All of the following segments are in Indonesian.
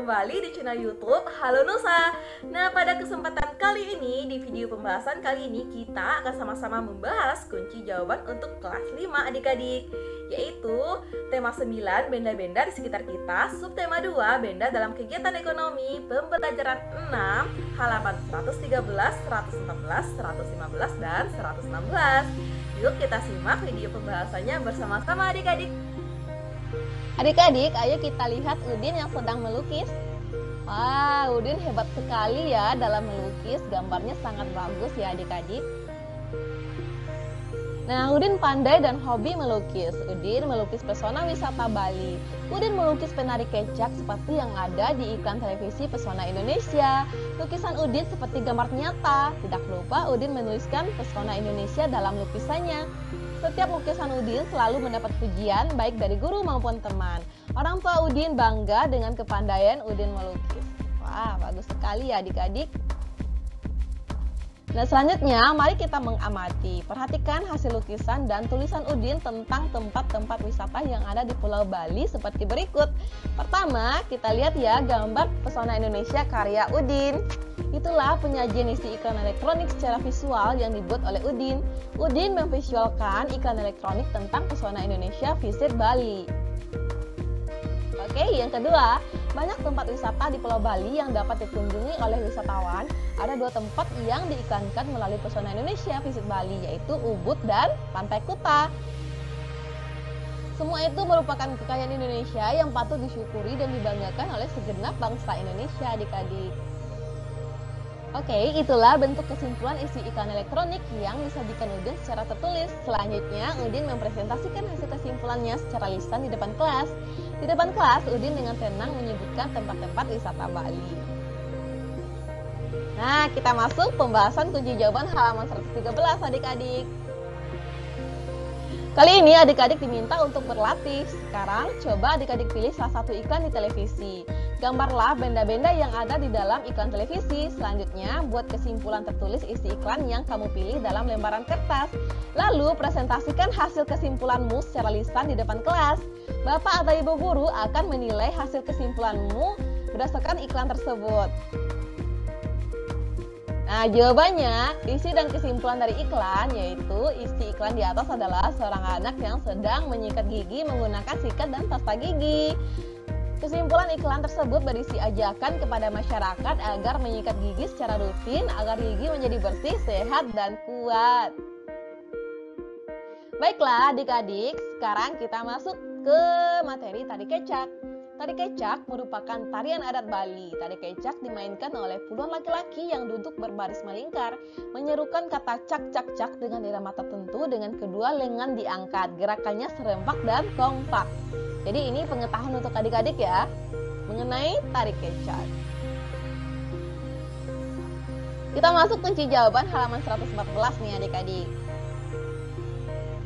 kembali di channel YouTube Halo Nusa. Nah, pada kesempatan kali ini, di video pembahasan kali ini kita akan sama-sama membahas kunci jawaban untuk kelas 5 adik-adik, yaitu tema 9 benda-benda di sekitar kita, subtema 2 benda dalam kegiatan ekonomi, pembelajaran 6 halaman 113, 114, 115 dan 116. Yuk kita simak video pembahasannya bersama-sama adik-adik. Adik-adik, ayo kita lihat Udin yang sedang melukis. Wah, Udin hebat sekali ya dalam melukis. Gambarnya sangat bagus ya adik-adik. Nah, Udin pandai dan hobi melukis. Udin melukis pesona wisata Bali. Udin melukis penari kecak seperti yang ada di iklan televisi Pesona Indonesia. Lukisan Udin seperti gambar nyata. Tidak lupa Udin menuliskan Pesona Indonesia dalam lukisannya. Setiap lukisan Udin selalu mendapat pujian baik dari guru maupun teman. Orang tua Udin bangga dengan kepandaian Udin melukis. Wah, bagus sekali ya adik-adik. Nah, selanjutnya mari kita mengamati. Perhatikan hasil lukisan dan tulisan Udin tentang tempat-tempat wisata yang ada di Pulau Bali seperti berikut. Pertama, kita lihat ya gambar Pesona Indonesia karya Udin. Itulah penyajian isi iklan elektronik secara visual yang dibuat oleh Udin. Udin memvisualkan iklan elektronik tentang Pesona Indonesia Visit Bali. Oke, yang kedua, banyak tempat wisata di Pulau Bali yang dapat dikunjungi oleh wisatawan. Ada dua tempat yang diiklankan melalui Pesona Indonesia Visit Bali, yaitu Ubud dan Pantai Kuta. Semua itu merupakan kekayaan Indonesia yang patut disyukuri dan dibanggakan oleh segenap bangsa Indonesia adik-adik. Oke, itulah bentuk kesimpulan isi iklan elektronik yang disajikan Udin secara tertulis. Selanjutnya, Udin mempresentasikan hasil kesimpulannya secara lisan di depan kelas. Di depan kelas, Udin dengan tenang menyebutkan tempat-tempat wisata Bali. Nah, kita masuk pembahasan kunci jawaban halaman 113 adik-adik. Kali ini adik-adik diminta untuk berlatih. Sekarang coba adik-adik pilih salah satu iklan di televisi. Gambarlah benda-benda yang ada di dalam iklan televisi. Selanjutnya, buat kesimpulan tertulis isi iklan yang kamu pilih dalam lembaran kertas. Lalu, presentasikan hasil kesimpulanmu secara lisan di depan kelas. Bapak atau Ibu guru akan menilai hasil kesimpulanmu berdasarkan iklan tersebut. Nah, jawabannya, isi dan kesimpulan dari iklan, yaitu isi iklan di atas adalah seorang anak yang sedang menyikat gigi menggunakan sikat dan pasta gigi. Kesimpulan iklan tersebut berisi ajakan kepada masyarakat agar menyikat gigi secara rutin agar gigi menjadi bersih, sehat, dan kuat. Baiklah adik-adik, sekarang kita masuk ke materi tari kecak. Tari kecak merupakan tarian adat Bali. Tari kecak dimainkan oleh puluhan laki-laki yang duduk berbaris melingkar, menyerukan kata cak-cak-cak dengan irama tertentu dengan kedua lengan diangkat. Gerakannya serempak dan kompak. Jadi ini pengetahuan untuk adik-adik ya, mengenai tari kecak. Kita masuk kunci jawaban halaman 114 nih adik-adik.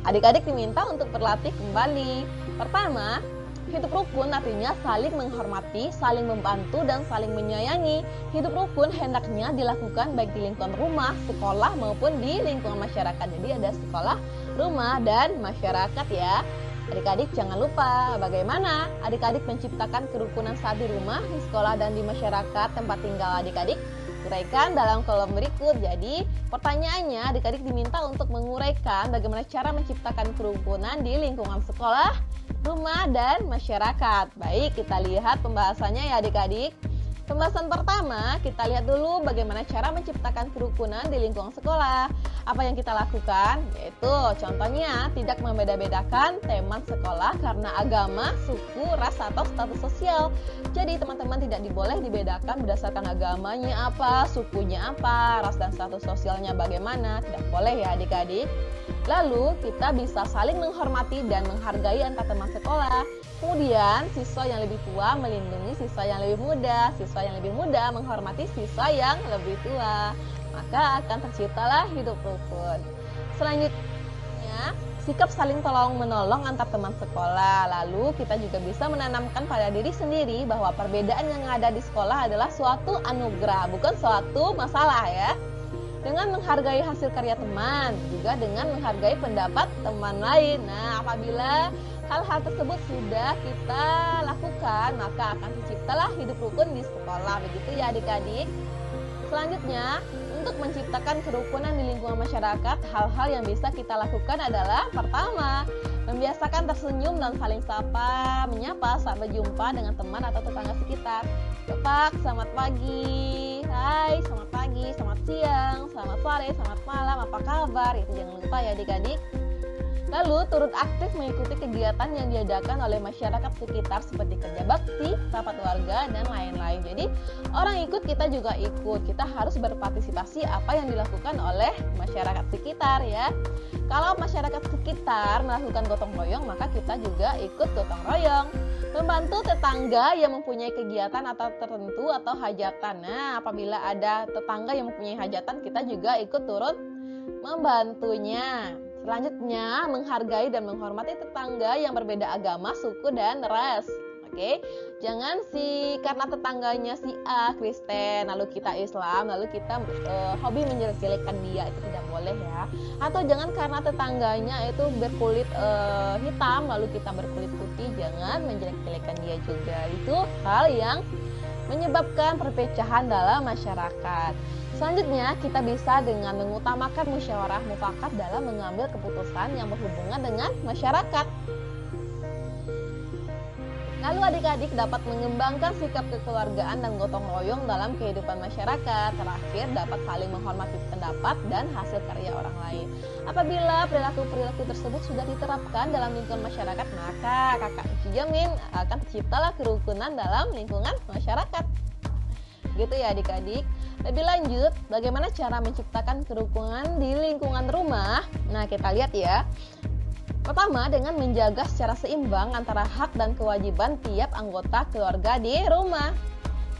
Adik-adik diminta untuk berlatih kembali. Pertama, hidup rukun artinya saling menghormati, saling membantu, dan saling menyayangi. Hidup rukun hendaknya dilakukan baik di lingkungan rumah, sekolah, maupun di lingkungan masyarakat. Jadi ada sekolah, rumah, dan masyarakat ya. Adik-adik jangan lupa bagaimana adik-adik menciptakan kerukunan saat di rumah, di sekolah, dan di masyarakat tempat tinggal adik-adik. Uraikan dalam kolom berikut. Jadi pertanyaannya adik-adik diminta untuk menguraikan bagaimana cara menciptakan kerukunan di lingkungan sekolah, rumah, dan masyarakat. Baik, kita lihat pembahasannya ya adik-adik. Pembahasan pertama, kita lihat dulu bagaimana cara menciptakan kerukunan di lingkungan sekolah. Apa yang kita lakukan? Yaitu contohnya tidak membeda-bedakan teman sekolah karena agama, suku, ras, atau status sosial. Jadi teman-teman tidak diboleh dibedakan berdasarkan agamanya apa, sukunya apa, ras dan status sosialnya bagaimana. Tidak boleh ya adik-adik. Lalu kita bisa saling menghormati dan menghargai antar teman sekolah. Kemudian siswa yang lebih tua melindungi siswa yang lebih muda, siswa yang lebih muda menghormati siswa yang lebih tua. Maka akan terciptalah hidup rukun. Selanjutnya, sikap saling tolong-menolong antar teman sekolah. Lalu kita juga bisa menanamkan pada diri sendiri bahwa perbedaan yang ada di sekolah adalah suatu anugerah, bukan suatu masalah ya. dengan menghargai hasil karya teman, juga dengan menghargai pendapat teman lain. Nah, apabila hal-hal tersebut sudah kita lakukan, maka akan terciptalah hidup rukun di sekolah. Begitu ya adik-adik. Selanjutnya, untuk menciptakan kerukunan di lingkungan masyarakat, hal-hal yang bisa kita lakukan adalah pertama, membiasakan tersenyum dan saling sapa, menyapa saat berjumpa dengan teman atau tetangga sekitar. Pak, selamat pagi. Hai, selamat pagi, selamat siang, selamat sore, selamat malam, apa kabar? Itu jangan lupa ya adik-adik. Lalu turut aktif mengikuti kegiatan yang diadakan oleh masyarakat sekitar seperti kerja bakti, rapat warga, dan lain-lain. Jadi orang ikut, kita juga ikut. Kita harus berpartisipasi apa yang dilakukan oleh masyarakat sekitar ya. Kalau masyarakat sekitar melakukan gotong royong, maka kita juga ikut gotong royong. Membantu tetangga yang mempunyai kegiatan atau tertentu atau hajatan. Nah, apabila ada tetangga yang mempunyai hajatan, kita juga ikut turut membantunya. Selanjutnya, menghargai dan menghormati tetangga yang berbeda agama, suku, dan ras. Oke, jangan karena tetangganya si A Kristen, lalu kita Islam, lalu kita hobi menjelek-jelekan dia, itu tidak boleh ya. Atau jangan karena tetangganya itu berkulit hitam, lalu kita berkulit putih, jangan menjelek-jelekan dia juga. Itu hal yang menyebabkan perpecahan dalam masyarakat. Selanjutnya, kita bisa dengan mengutamakan musyawarah mufakat dalam mengambil keputusan yang berhubungan dengan masyarakat. Lalu adik-adik dapat mengembangkan sikap kekeluargaan dan gotong royong dalam kehidupan masyarakat. Terakhir, dapat saling menghormati pendapat dan hasil karya orang lain. Apabila perilaku-perilaku tersebut sudah diterapkan dalam lingkungan masyarakat, maka kakak jamin akan terciptalah kerukunan dalam lingkungan masyarakat. Gitu ya adik-adik. Lebih lanjut, bagaimana cara menciptakan kerukunan di lingkungan rumah? Nah, kita lihat ya. Pertama, dengan menjaga secara seimbang antara hak dan kewajiban tiap anggota keluarga di rumah.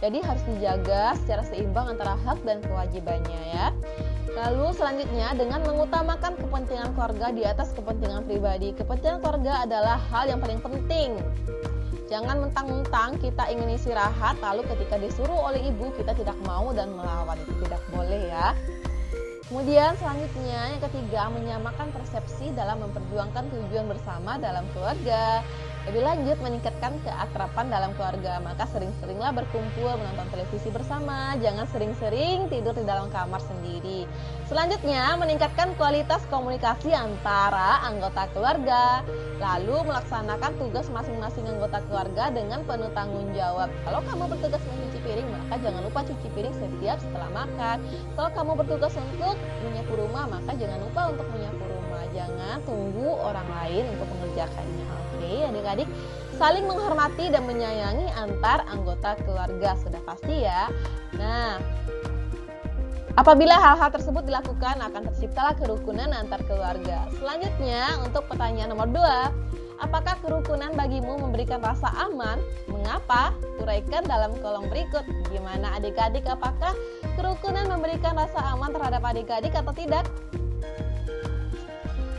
Jadi harus dijaga secara seimbang antara hak dan kewajibannya ya. Lalu selanjutnya, dengan mengutamakan kepentingan keluarga di atas kepentingan pribadi. Kepentingan keluarga adalah hal yang paling penting. Jangan mentang-mentang kita ingin istirahat, lalu ketika disuruh oleh ibu kita tidak mau dan melawan. Itu tidak boleh ya. Kemudian selanjutnya yang ketiga, menyamakan persepsi dalam memperjuangkan tujuan bersama dalam keluarga. Lebih lanjut, meningkatkan keakraban dalam keluarga. Maka sering-seringlah berkumpul menonton televisi bersama. Jangan sering-sering tidur di dalam kamar sendiri. Selanjutnya, meningkatkan kualitas komunikasi antara anggota keluarga. Lalu melaksanakan tugas masing-masing anggota keluarga dengan penuh tanggung jawab. Kalau kamu bertugas mencuci piring, maka jangan lupa cuci piring setiap setelah makan. Kalau kamu bertugas untuk menyapu rumah, maka jangan lupa untuk menyapu rumah. Jangan tunggu orang lain untuk mengerjakannya. Oke, adik-adik, saling menghormati dan menyayangi antar anggota keluarga, sudah pasti ya. Nah, apabila hal-hal tersebut dilakukan, akan terciptalah kerukunan antar keluarga. Selanjutnya, untuk pertanyaan nomor 2, apakah kerukunan bagimu memberikan rasa aman? Mengapa? Uraikan dalam kolom berikut. Gimana adik-adik, apakah kerukunan memberikan rasa aman terhadap adik-adik atau tidak?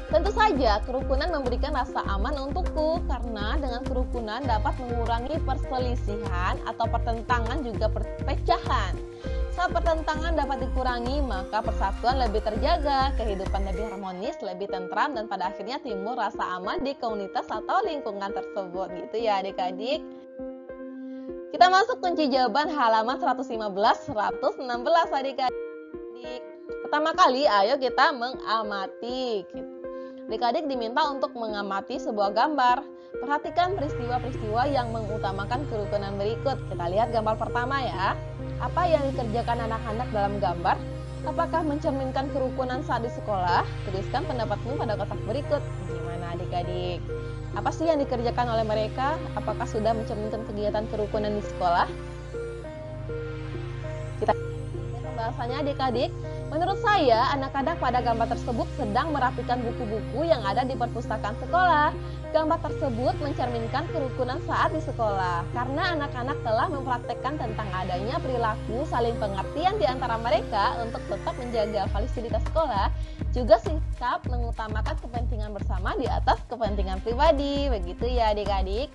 Tentu saja kerukunan memberikan rasa aman untukku, karena dengan kerukunan dapat mengurangi perselisihan atau pertentangan, juga perpecahan. Saat pertentangan dapat dikurangi, maka persatuan lebih terjaga, kehidupan lebih harmonis, lebih tentram, dan pada akhirnya timbul rasa aman di komunitas atau lingkungan tersebut. Gitu ya adik-adik. Kita masuk kunci jawaban halaman 115-116 adik-adik. Pertama kali, ayo kita mengamati. Adik-adik diminta untuk mengamati sebuah gambar. Perhatikan peristiwa-peristiwa yang mengutamakan kerukunan berikut. Kita lihat gambar pertama ya. Apa yang dikerjakan anak-anak dalam gambar? Apakah mencerminkan kerukunan saat di sekolah? Tuliskan pendapatmu pada kotak berikut. Gimana adik-adik? Apa sih yang dikerjakan oleh mereka? Apakah sudah mencerminkan kegiatan kerukunan di sekolah? Kita lihat pembahasannya adik-adik. Menurut saya, anak-anak pada gambar tersebut sedang merapikan buku-buku yang ada di perpustakaan sekolah. Gambar tersebut mencerminkan kerukunan saat di sekolah, karena anak-anak telah mempraktekkan tentang adanya perilaku saling pengertian di antara mereka untuk tetap menjaga fasilitas sekolah, juga sikap mengutamakan kepentingan bersama di atas kepentingan pribadi. Begitu ya adik-adik.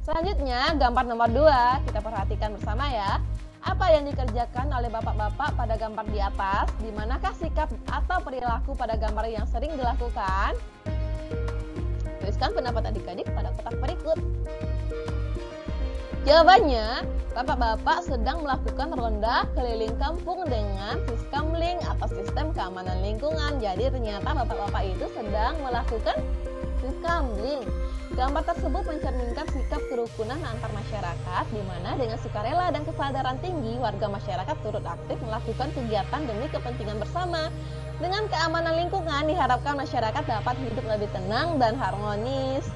Selanjutnya, gambar nomor 2, kita perhatikan bersama ya. Apa yang dikerjakan oleh bapak-bapak pada gambar di atas? Di manakah sikap atau perilaku pada gambar yang sering dilakukan? Tuliskan pendapat adik-adik pada kotak berikut. Jawabannya, bapak-bapak sedang melakukan ronda keliling kampung dengan siskamling atau sistem keamanan lingkungan. Jadi ternyata bapak-bapak itu sedang melakukan siskamling. Gambar tersebut mencerminkan sikap kerukunan antar masyarakat, di mana dengan sukarela dan kesadaran tinggi, warga masyarakat turut aktif melakukan kegiatan demi kepentingan bersama. Dengan keamanan lingkungan, diharapkan masyarakat dapat hidup lebih tenang dan harmonis.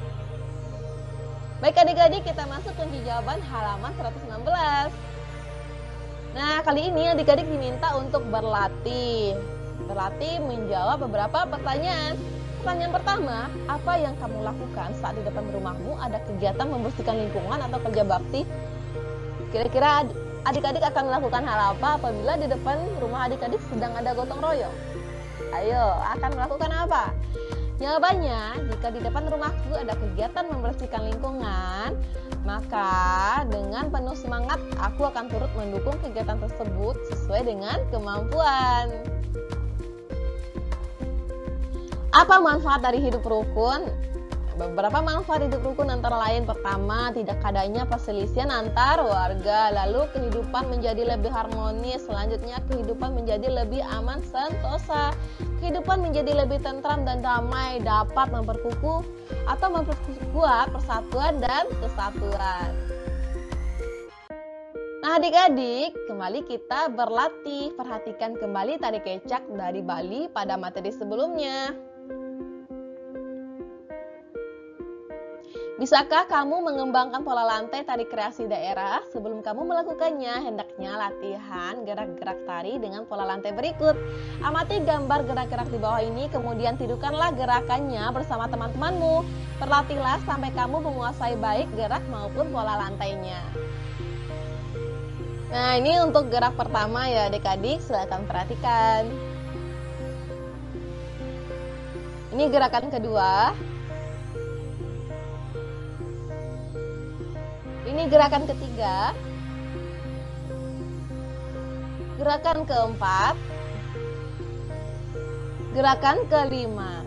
Baik adik-adik, kita masuk kunci jawaban halaman 116. Nah, kali ini adik-adik diminta untuk berlatih. Berlatih menjawab beberapa pertanyaan. Pertanyaan pertama, apa yang kamu lakukan saat di depan rumahmu ada kegiatan membersihkan lingkungan atau kerja bakti? Kira-kira adik-adik akan melakukan hal apa apabila di depan rumah adik-adik sedang ada gotong royong? Ayo, akan melakukan apa? Jawabannya, jika di depan rumahku ada kegiatan membersihkan lingkungan, maka dengan penuh semangat aku akan turut mendukung kegiatan tersebut sesuai dengan kemampuan. Apa manfaat dari hidup rukun? Beberapa manfaat hidup rukun antara lain, pertama, tidak adanya perselisihan antar warga, lalu kehidupan menjadi lebih harmonis, selanjutnya kehidupan menjadi lebih aman sentosa, kehidupan menjadi lebih tentram dan damai, dapat memperkukuh atau memperkuat persatuan dan kesatuan. Nah adik-adik, kembali kita berlatih, perhatikan kembali tari kecak dari Bali pada materi sebelumnya. Bisakah kamu mengembangkan pola lantai tari kreasi daerah? Sebelum kamu melakukannya, hendaknya latihan gerak-gerak tari dengan pola lantai berikut. Amati gambar gerak-gerak di bawah ini, kemudian tirukanlah gerakannya bersama teman-temanmu. Berlatihlah sampai kamu menguasai baik gerak maupun pola lantainya. Nah, ini untuk gerak pertama ya adik-adik, silakan perhatikan. Ini gerakan kedua. Ini gerakan ketiga, gerakan keempat, gerakan kelima.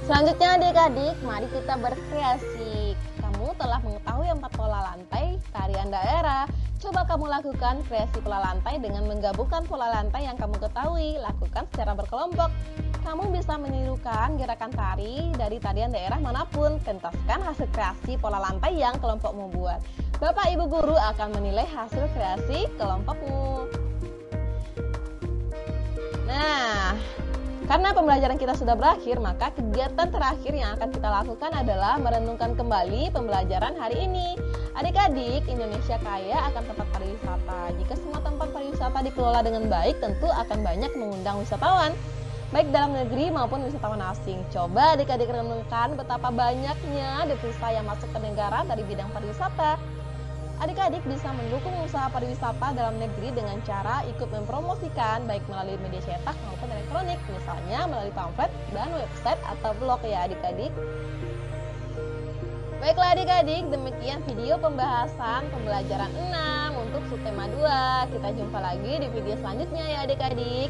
Selanjutnya adik-adik, mari kita berkreasi. Kamu telah mengetahui 4 pola lantai tarian daerah. Coba kamu lakukan kreasi pola lantai dengan menggabungkan pola lantai yang kamu ketahui. Lakukan secara berkelompok. Kamu bisa menirukan gerakan tari dari tarian daerah manapun. Pentaskan hasil kreasi pola lantai yang kelompokmu buat. Bapak Ibu Guru akan menilai hasil kreasi kelompokmu. Nah, karena pembelajaran kita sudah berakhir, maka kegiatan terakhir yang akan kita lakukan adalah merenungkan kembali pembelajaran hari ini. Adik-adik, Indonesia kaya akan tempat pariwisata. Jika semua tempat pariwisata dikelola dengan baik, tentu akan banyak mengundang wisatawan, baik dalam negeri maupun wisatawan asing. Coba adik-adik renungkan betapa banyaknya devisa yang masuk ke negara dari bidang pariwisata. Adik-adik bisa mendukung usaha pariwisata dalam negeri dengan cara ikut mempromosikan baik melalui media cetak maupun elektronik, misalnya melalui pamflet dan website atau blog ya adik-adik. Baiklah adik-adik, demikian video pembahasan pembelajaran 6 untuk subtema 2. Kita jumpa lagi di video selanjutnya ya adik-adik.